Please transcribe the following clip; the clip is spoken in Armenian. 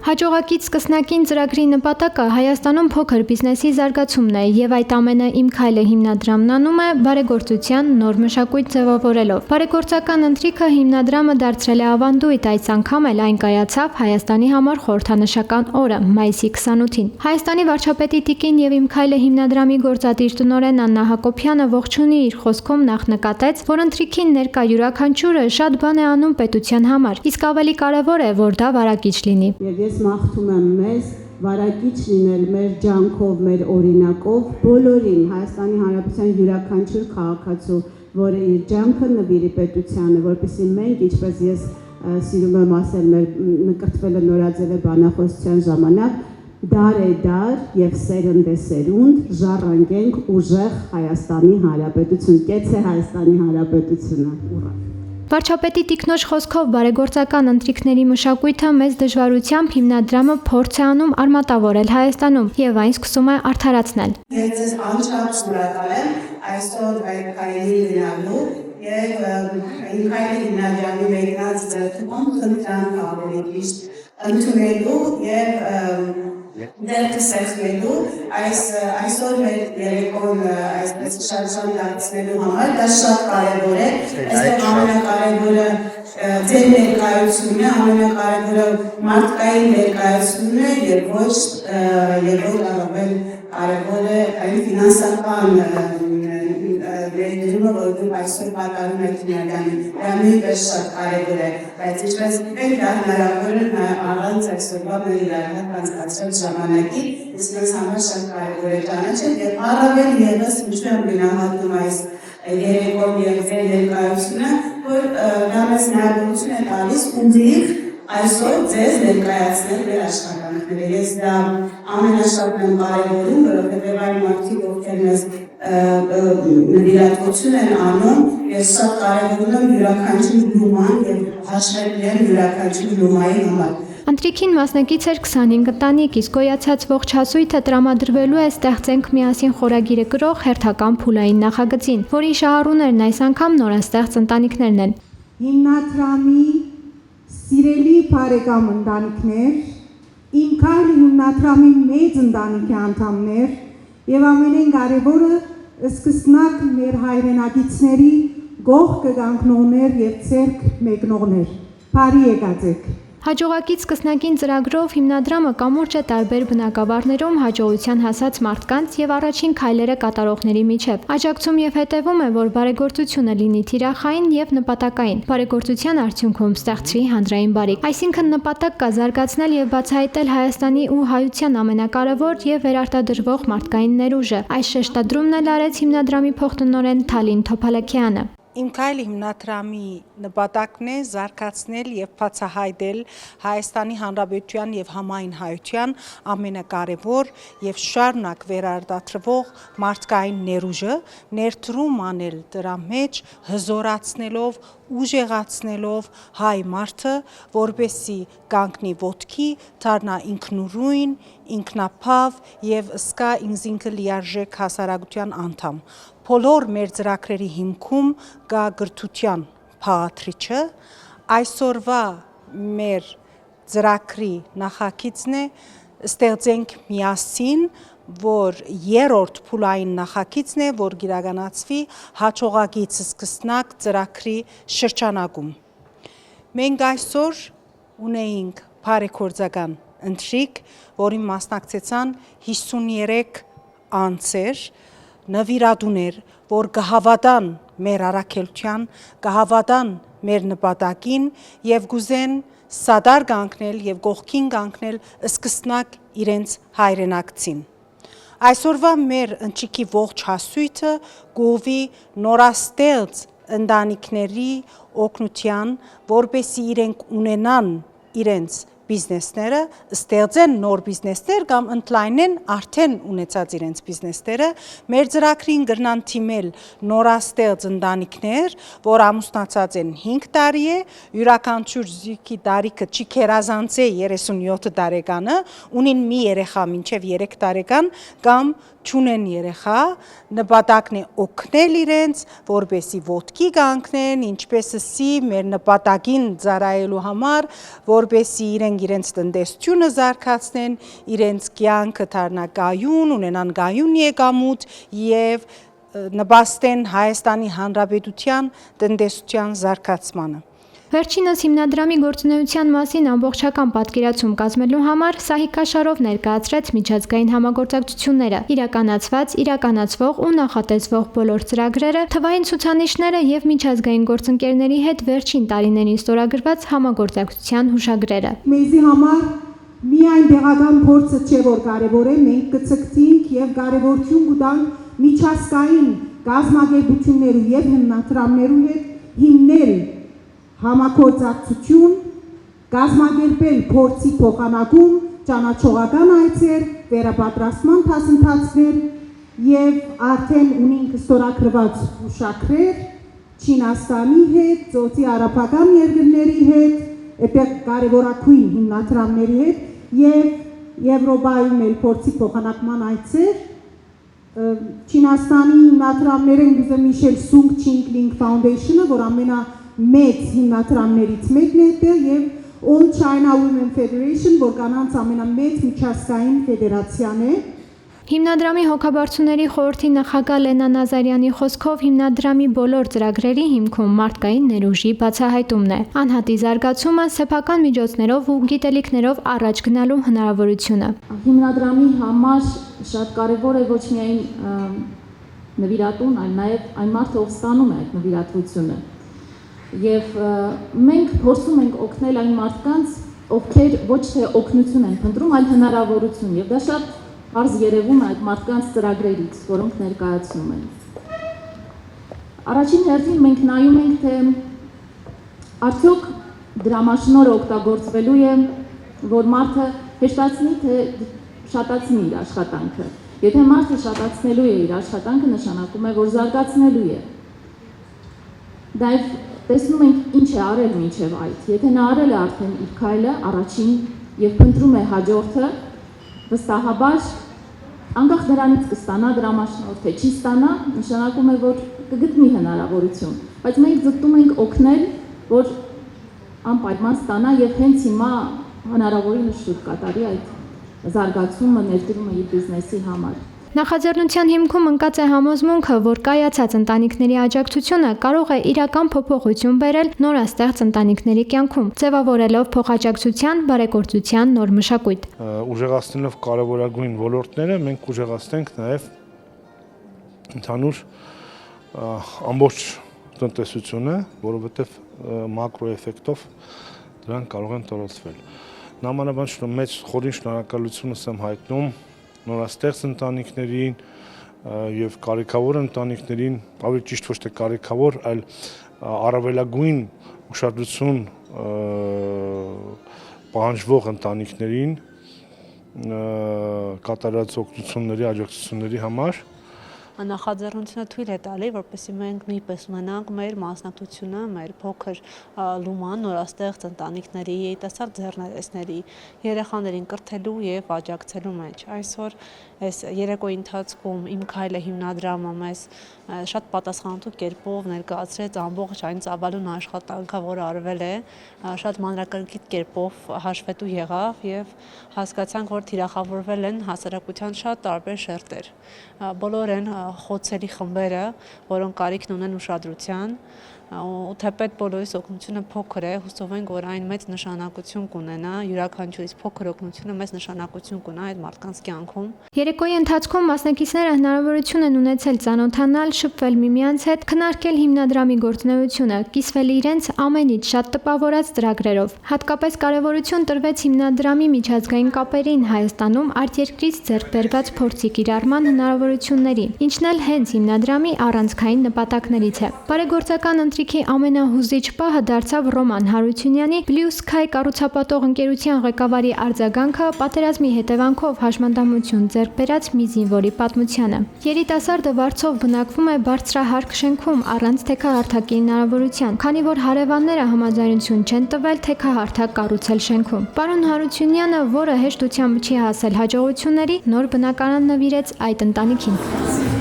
Հաջողակից սկսնակին ծրագրի նպատակը Հայաստանում փոքր բիզնեսի զարգացումն է եւ այդ ամենը «Իմ քայլը» հիմնադրամն անում է բարեգործության նոր մշակույթ ձևավորելով։ Բարեգործական ընթրիքը հիմնադրամը դարձրել է ավանդույթ, այս անգամ էլ այն կայացավ Հայաստանի համար խորհրդանշական օրը՝ մայիսի 28-ին։ Հայաստանի վարչապետի տիկին եւ «Իմ քայլը» հիմնադրամի գործադիր տնօրեն Աննա Հակոբյանը ողջունի իր խոսքում նախ նկատեց, որ ընթրիքին ներկա յուրաքանչյուրը շատ բան է անում պետության համար, իսկ ավելի կարևոր է, որ դա վարակիչ լինի։ Ես մաղթում եմ մեզ վարակիչ լինել մեր ջանքով, մեր օրինակով, բոլորին Հայաստանի Հանրապետության յուրաքանչյուր քաղաքացու, որը իր ջանքը նվիրի պետությանը, որպեսզի մենք, ինչպես ես սիրում եմ ասել, մեր նկրտվելը նորաձև է բանախոսության ժամանակ, դար եւ սերնդեսերունդ ժառանգենք ուժեղ Հայաստանի Հանրապետություն, կեցե Հայաստանի Հանրապետությունը, ուռա։ Վարչապետի տիկնոջ խոսքով բարեգործական ընթրիքների մշակույթը մեծ դժվարությամբ հիմնադրամը փորձ է անում արմատավորել Հայաստանում եւ այն սկսում է արդարացնել։ Ես անչափ շնորհակալ եմ այսօր այդ քայլի լինելու եւ Իմ քայլի հիմնադրամի մեկնած ձեռքբերում խնդրանք ավելի ճիշտ ընդունելու եւ դերքը սեղմելու այսօր մեր երեկոն այսպես շարժան դարձնելու համար դա շատ կարևոր է, այստեղ ամենակարևորը ձեր ներկայությունն է, ամենակարևորը մարդկային ներկայությունն է եւ ոչ առավել կարևոր է այն ֆինանսական ներդրումը, որ դուք այսօր կատարում եք հիմնադրամին, դա նույնպես շատ կարևոր է, բայց ինչպես գիտեք, դա հնարավոր է առանց այսօրվա մեր իրար հետ անցկացրած ժամանակի, իսկ մեզ համար շատ կարևոր է ճանաչել եւ առավել եւս ինչու եմ գնահատում այս երեկոն եւ ձեր ներկայությունը, որ դա մեզ հնարավորություն է տալիս ուղիղ այսօր ձեզ ներկայացնել մեր աշխատանքները։ Ես դա ամենաշատն եմ կարևորում, որովհետեւ այն մարդիկ, ովքեր մեզ նվիրատվություն են անում, ես շատ կարևորում եմ յուրաքանչյուր լուման եւ հաշվետու եմ յուրաքանչյուր լումայի համար։ Ընթրիքին մասնակից էր 25 ընտանիք, իսկ գոյացած ողջ հասույթը տրամադրվելու է «Ստեղծենք միասին» խորագիրը կրող հերթական փուլային նախագծին, որի շահառուներն այս անգամ նորաստեղծ ընտանիքներն են։ Հիմնադրամի սիրելի բարեկամ ընտանիքներ, Իմ քայլը հիմնադրամի մեծ ընտանիքի անդամներ եւ ամենեն կարևորը սկսնակ մեր հայրենակիցների գող կգանքնողներ եւ ցերկ մեկնողներ։ Բարի եկած եք։ Հաջողակից սկսնակին ծրագրով հիմնադրամը կամուրջ է տարբեր բնակավարներում հաջողության հասած մարդկանց եւ առաջին քայլերը կատարողների միջև։ Աջակցում եւ հետեւում է, որ բարեգործությունը լինի թիրախային եւ նպատակային։ Բարեգործության արդյունքում ստեղծվի հանրային բարիք։ Այսինքն նպատակ կա զարգացնել եւ բացահայտել Հայաստանի ու հայության ամենակարևոր եւ վերարտադրվող մարդկային ներուժը։ Այս շեշտադրումն էլ արեց հիմնադրամի փոխտնօրեն Թալին Թոփալաքյանը։ Իմ քայլի հիմնադրամի նպատակն է զարգացնել եւ բացահայտել Հայաստանի Հանրապետության եւ համայն հայության ամենակարևոր եւ շարունակ վերարտադրվող մարդկային ներուժը, ներդրում անել դրա մեջ հզորացնելով, ուժեղացնելով հայ մարդը, որպեսզի կանգնի ոտքի, դառնա ինքնուրույն, ինքնափավ եւ սկա ինքնին լիարժեք հասարակության անդամ։ Բոլոր մեր ծրագրերի հիմքում կա գրթության փաղաթրիչը, այսօրվա մեր ծրագրի նախագիծն է «Ստեղծենք միասին», որ երրորդ փուլային նախագիծն է, որ իրականացվի հաջողակից սկսնակ ծրագրի շրջանակում։ Մենք այսօր ունեինք բարեգործական ընթրիք, որին մասնակցեցան 53 անձեր, նվիրատուներ, որ կհավատան մեր առաքելության, կհավատան մեր նպատակին եւ գուզեն սադար կանգնել եւ կողքին կանգնել սկսնակ իրենց հայրենակցին։ Այսօրվա մեր ընթրիքի ողջ հասույթը գովի նորաստեղծ ընտանիքների օգնության, որպեսզի իրենք ունենան իրենց բիզնեսները, ստեղծեն նոր բիզնեսներ կամ ընդլայնեն արդեն ունեցած իրենց բիզնեսները, մեր ծրագրին կրնան թիմել նորաստեղծ ընտանիքներ, որ ամուսնացած են 5 տարի է, յուրաքանչյուր զույգի տարիքը չի քերազանց է 37 տարեկանը, ունին մի երեխա մինչև 3 տարեկան կամ չունեն երեխա, նպատակն է օգնել իրենց, որպեսզի ոտքի կանգնեն, ինչպես ասի մեր նպատակին ծառայելու համար, որպեսզի իրենք փորձենք իրենց տնտեսությունը զարգացնեն, իրենց կյանքը դառնա գայուն, ունենան գայուն եկամուտ եւ նպաստեն Հայաստանի Հանրապետության տնտեսության զարգացմանը։ Վերջինս հիմնադրամի գործունեության մասին ամբողջական պատկերացում կազմելու համար Սահիկ Աշարով ներկայացրեց միջազգային համագործակցությունները, իրականացված, իրականացվող ու նախատեսվող բոլոր ծրագրերը, թվային ցուցանիշները եւ միջազգային գործընկերների հետ վերջին տարիներին ստորագրված համագործակցության հուշագրերը։ Մեզի համար միայն տեղական փորձը չէ, որ կարևոր է, մենք կցկտենք եւ կարևորություն կտանք միջազգային գազམ་ագերբություններու եւ հիմնադրամներու հետ հիմնել համագործակցություն, գազམ་ագերբել փորձի փոխանակում, ճանաչողական այցեր, վերապատրաստման դասընթացներ եւ արդեն ունենք ստորագրված հուշագրեր Չինաստանի հետ, Ծոցի արաբական երկրների հետ, այդտեղ կարևորագույն հիմնադրամների հետ եւ Եվրոպայում էլ փորձի փոխանակման այցեր Չինաստանի հիմնադրամները ինքնին Միշել Սունգ Չինգլինգ Ֆաունդեյշնը, որ մեծ հիմնադրամներից մեկն է այդտեղ եւ All China Women Federation, որ կանանց ամենամեծ միջազգային ֆեդերացիան է։ Հիմնադրամի հոգաբարձուների խորհրդի նախագահ Լենա Նազարյանի խոսքով հիմնադրամի բոլոր ծրագրերի հիմքում մարդկային ներուժի բացահայտումն է, անհատի զարգացումը, սեփական միջոցներով ու գիտելիքներով առաջ գնալու հնարավորությունը։ Հիմնադրամի համար շատ կարևոր է ոչ միայն նվիրատուն, այլ նաև այն մարդը, ով ստանում է այդ նվիրատվությունը։ Եվ մենք փորձում ենք օգնել այն մարդկանց, ովքեր ոչ թե օգնություն են փնտրում, այլ հնարավորություն, եւ դա շատ Արզ երևում է այդ մարդկանց ծրագրերից, որոնք ներկայացնում են։ Առաջին հերթին մենք նայում ենք, թե արդյոք դրամաշնորհը օգտագործվելու է, որ մարդը հեշտացնի, թե շատացնի իր աշխատանքը։ Եթե մարդը շատացնելու է իր աշխատանքը, նշանակում է, որ զարգացնելու է։ Դա տեսնում ենք ինչ է արել մինչև այդ։ Եթե նա արել է արդեն իր քայլը առաջին եւ փնտրում է հաջորդը, վստահաբար անկախ դրանից կստանա դրամաշնորհ, թե չի ստանա, նշանակում է, որ կգտնի հնարավորություն, բայց մենք ձգտում ենք օգնել, որ անպայման ստանա եւ հենց հիմա հնարավորինս շուտ կատարի այդ զարգացումը, ներդրումը իր բիզնեսի համար։ Նախաձեռնության հիմքում ընկած է համոզմունքը, որ կայացած ընտանիքների աջակցությունը կարող է իրական փոփոխություն բերել նորաստեղծ ընտանիքների կյանքում, ձևավորելով փոխաջակցության, բարեգործության նոր մշակույթ։ Ուժեղացնելով կարևորագույն ոլորտները, մենք ուժեղացնենք նաև ընդհանուր ամբողջ տնտեսությունը, որովհետև մակրո էֆեկտով դրանք կարող են տարածվել։ Նամանավանդ մեծ խորին շնորհակալություն եմ հայտնում նորաստեղծ ընտանիքներին եւ կարիքավոր ընտանիքներին, ավելի ճիշտ ոչ թե կարիքավոր, այլ առավելագույն ուշադրություն պահանջվող ընտանիքներին կատարած օգնությունների, աջակցությունների համար։ Նախաձեռնությունը թույլ է տալի, որպեսզի մենք նույնպես ունենանք մեր մասնակցությունը, մեր փոքր լուման, նորաստեղծ ընտանիքների, երիտասարդ ձեռներեցների, երեխաներին կրթելու եւ աջակցելու մեջ։ Այսօր այս երեկոյի ընթացքում Իմ քայլը հիմնադրամը մեզ շատ պատասխանատու կերպով ներկայացրեց ամբողջ այն ծավալուն աշխատանքը, որը արվել է, շատ մանրակրկիտ կերպով հաշվետու եղավ եւ հասկացանք, որ թիրախավորվել են հասարակության շատ տարբեր շերտեր։ Բոլոր են խոցելի խմբերը, որոնք կարիքն ունեն ուշադրության, ու թեպետ բոլորիս օգնությունը փոքր է, հուսով ենք, որ այն մեծ նշանակություն կունենա, յուրաքանչյուրից փոքր օգնությունը մեծ նշանակություն կունենա այդ մարդկանց կյանքում։ Երեկոյի ընթացքում մասնակիցները հնարավորություն են ունեցել ծանոթանալ, շփվել միմյանց հետ, քննարկել հիմնադրամի գործունեությունը, կիսվել իրենց ամենից շատ տպավորած ծրագրերով։ Հատկապես կարևորություն տրվեց հիմնադրամի միջազգային կապերին Հայաստանում արտերկրից ձեռք բերված փորձի կիրառման հնարավորություններին, ինչն էլ հենց հիմնադրամի առանցքային նպատակներից է։ Բարեգործական ընթրիքի ամենահուզիչ պահը դարձավ Ռոման Հարությունյանի Blue Sky կառուցապատող ընկերության ղեկավարի արձագանքը պատերազմի հետևանքով հաշմանդամություն ձեռք բերած մի զինվորի պատմությանը։ Երիտասարդը վարձով բնակվում է բարձրահարկ շենքում առանց թեքահարթակի հնարավորության, քանի որ հարևանները համաձայնություն չեն տվել թեքահարթակ կառուցել շենքում։ Պարոն Հարությունյանը, որը հեշտությամբ չի հասել հաջողությունների, նոր բնակարան նվիրեց այդ ընտանիքին։